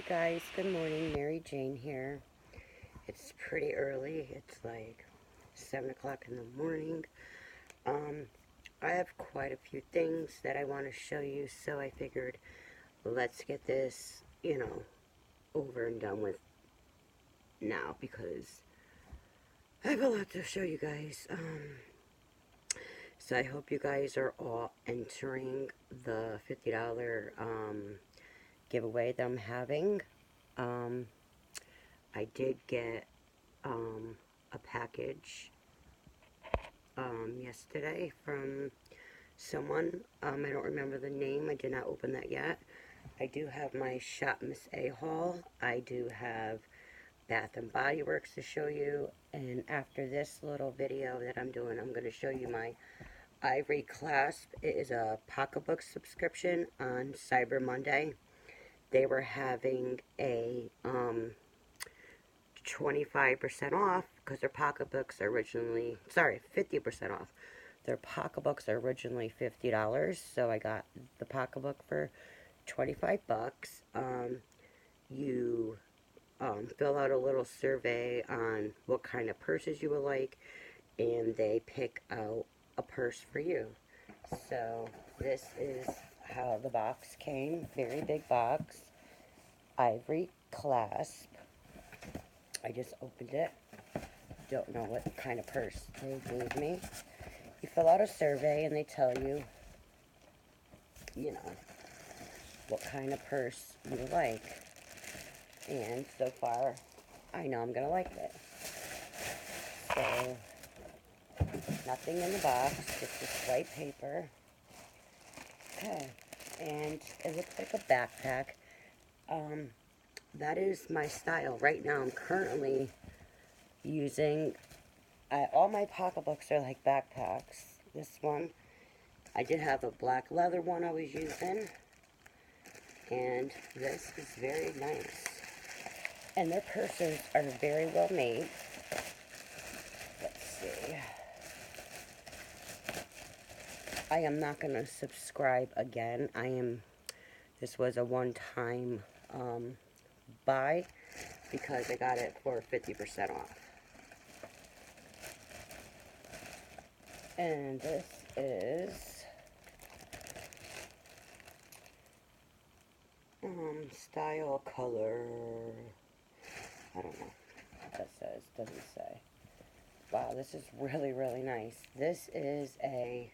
Hi guys, good morning. Mary Jane here. It's pretty early. It's like 7 o'clock in the morning. Um, I have quite a few things that I want to show you, so I figured let's get this, over and done with now because I have a lot to show you guys. So I hope you guys are all entering the $50 giveaway that I'm having. Um, I did get a package yesterday from someone. I don't remember the name. I did not open that yet. I do have my Shop Miss A haul. I do have Bath and Body Works to show you. And after this little video that I'm doing, I'm going to show you my ivory clasp. It is a pocketbook subscription on Cyber Monday. They were having a 25% off because their pocketbooks are originally, sorry, 50% off. Their pocketbooks are originally $50, so I got the pocketbook for 25 bucks. You fill out a little survey on what kind of purses you would like, and they pick out a purse for you. So this is how the box came. Very big box. Ivory clasp. I just opened it. Don't know what kind of purse they gave me. You fill out a survey and they tell you, what kind of purse you like. And so far, I know I'm going to like it. So, nothing in the box, just this white paper. Okay, and it looks like a backpack. That is my style. Right now, I'm currently using, all my pocketbooks are like backpacks. This one, I did have a black leather one I was using, and this is very nice. And their purses are very well made. Let's see. I am not going to subscribe again. This was a one-time buy because I got it for 50% off. And this is style color. I don't know what that says. Doesn't say. Wow, this is really, really nice. This is a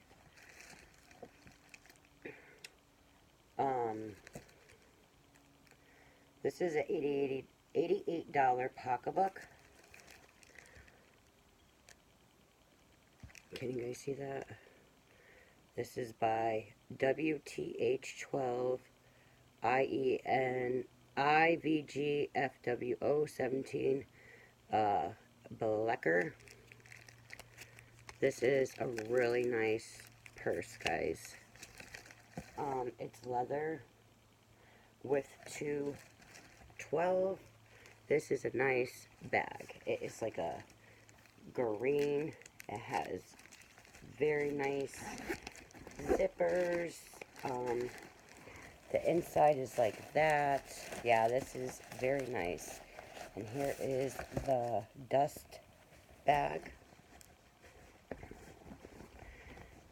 this is a $88 pocketbook. Can you guys see that? This is by WTH12 IENIVGFWO17 Blecker. This is a really nice purse, guys. It's leather with 212. This is a nice bag. It is like a green. It has very nice zippers. The inside is like that. Yeah, this is very nice. And here is the dust bag.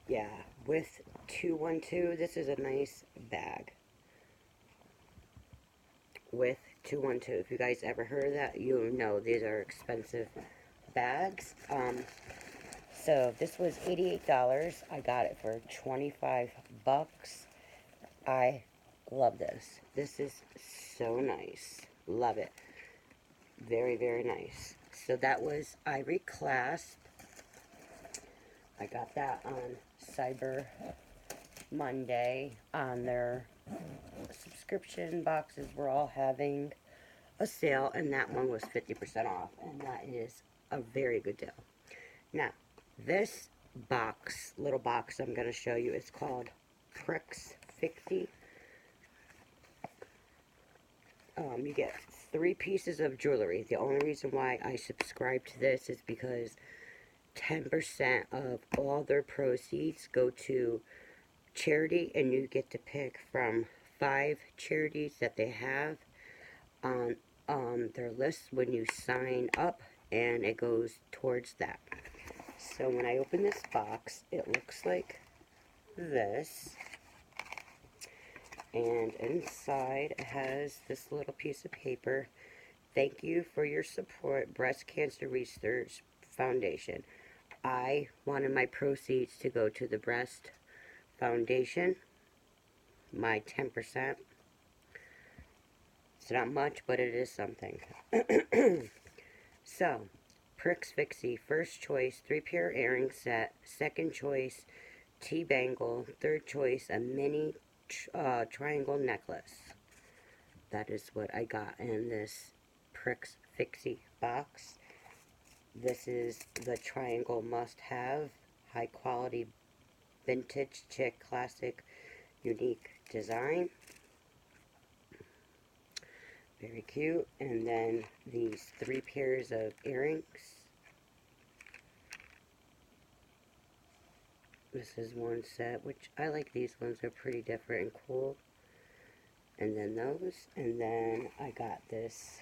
Yeah, with 212, this is a nice bag. With 212. If you guys ever heard of that, you know these are expensive bags. So this was $88. I got it for 25 bucks. I love this. This is so nice. Love it. Very, very nice. So that was Ivory Clasp. I got that on Cyber Monday. On their subscription boxes were all having a sale, and that one was 50% off, and that is a very good deal. Now, this box, little box I'm going to show you, is called Prix Fixe. You get 3 pieces of jewelry. The only reason why I subscribe to this is because 10% of all their proceeds go to charity, and you get to pick from 5 charities that they have. on their list when you sign up, and it goes towards that. So when I open this box, it looks like this, and inside it has this little piece of paper. Thank you for your support, Breast Cancer Research Foundation. I wanted my proceeds to go to the Breast Foundation, my 10%. It's not much, but it is something. So, prix fixe, first choice, 3-pair earring set. Second choice, T-bangle. Third choice, a mini triangle necklace. That is what I got in this prix fixe box. This is the triangle must-have, high-quality, vintage, chic, classic, unique design. Very cute. And then these 3 pairs of earrings. This is one set, which I like these ones. They're pretty different and cool. And then those. And then I got this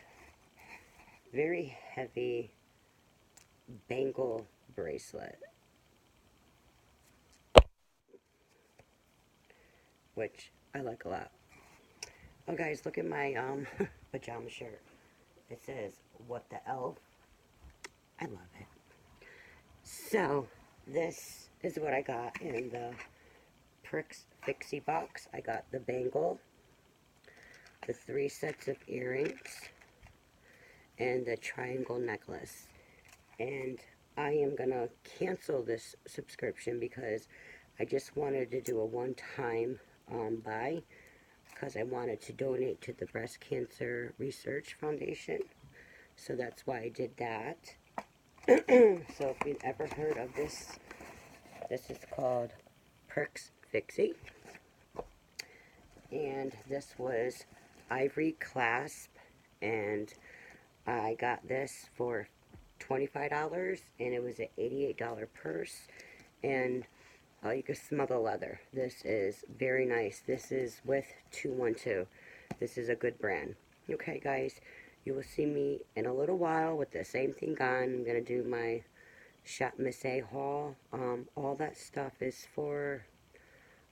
very heavy bangle bracelet, which I like a lot. Oh guys, look at my pajama shirt. It says, "What the elf?" I love it. So, this is what I got in the prix fixe box. I got the bangle, the 3 sets of earrings, and the triangle necklace. And I am gonna cancel this subscription because I just wanted to do a one-time buy, because I wanted to donate to the Breast Cancer Research Foundation. So that's why I did that. So if you've ever heard of this, this is called prix fixe. And this was ivory clasp, and I got this for $25, and it was an $88 purse, and you can smell the leather. This is very nice. This is with 212. This is a good brand. Okay, guys, you will see me in a little while with the same thing on. I'm going to do my Shop Miss A haul. All that stuff is for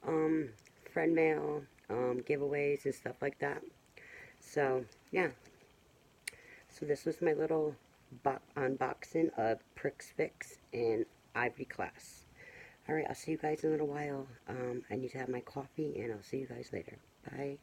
friend mail, giveaways, and stuff like that. So, yeah. So this was my little unboxing of prix fixe and ivory clasp. Alright, I'll see you guys in a little while. I need to have my coffee, and I'll see you guys later. Bye.